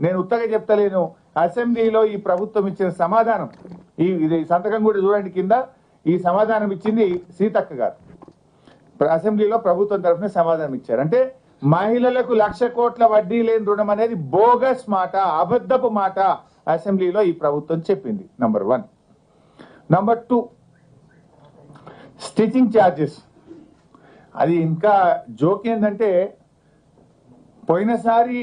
నేను ఉత్తగా చెప్తలేను. అసెంబ్లీలో ఈ ప్రభుత్వం ఇచ్చిన సమాధానం ఇది సంతకం కూడా చూడండి కింద. ఈ సమాధానం ఇచ్చింది సీతక్క గారు. అసెంబ్లీలో ప్రభుత్వం తరఫున సమాధానం ఇచ్చారు. అంటే మహిళలకు 1,00,000 కోట్ల వడ్డీ లేని రుణం అనేది బోగస్ మాట, అబద్ధపు మాట అసెంబ్లీలో ఈ ప్రభుత్వం చెప్పింది. నంబర్ 1. Number 2, stitching charges. అది ఇంకా జోక్ ఏంటంటే పోయినసారి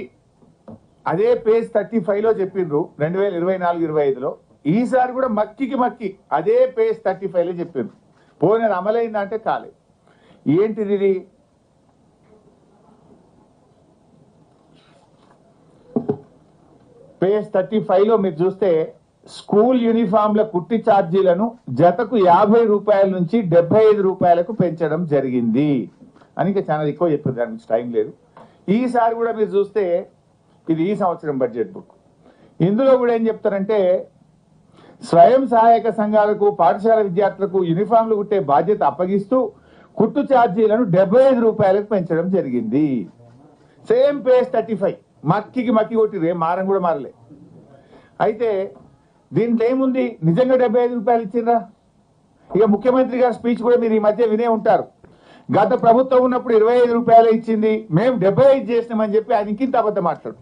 అదే పేజ్ 35లో చెప్పిండ్రు 2024-25లో. ఈసారి కూడా మక్కి అదే పేజ్ 35లో చెప్పిండ్రు. పోయిన అమలైందంటే కాలేదు. ఏంటిది ఇది? పేజ్ 35లో మీరు చూస్తే స్కూల్ యూనిఫామ్ల కుట్టి ఛార్జీలను జతకు 50 రూపాయల నుంచి 75 రూపాయలకు పెంచడం జరిగింది అని ఇంకా చాలా ఎక్కువ చెప్పారు. దాని నుంచి టైం లేదు. ఈసారి కూడా మీరు చూస్తే ఇది ఈ సంవత్సరం బడ్జెట్ బుక్. ఇందులో కూడా ఏం చెప్తారంటే స్వయం సహాయక సంఘాలకు పాఠశాల విద్యార్థులకు యూనిఫామ్లు కుట్టే బాధ్యత అప్పగిస్తూ కుట్టు ఛార్జీలను 75 రూపాయలకు పెంచడం జరిగింది. సేమ్ పేజ్ 35 మక్కి కొట్టిరే, మారం కూడా మారలే. అయితే దీంట్లో ఏముంది? నిజంగా 75 రూపాయలు ఇచ్చిండ్రా? ఇక ముఖ్యమంత్రి గారి స్పీచ్ కూడా మీరు ఈ మధ్య వినే ఉంటారు. గత ప్రభుత్వం ఉన్నప్పుడు 25 రూపాయలు ఇచ్చింది, మేము 75 చేసినామని చెప్పి ఆయన ఇంకింత అబద్ధం మాట్లాడు.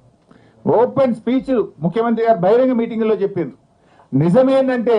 ఓపెన్ స్పీచ్ ముఖ్యమంత్రి గారు బహిరంగ మీటింగ్లో చెప్పిండ్రు. నిజమేందంటే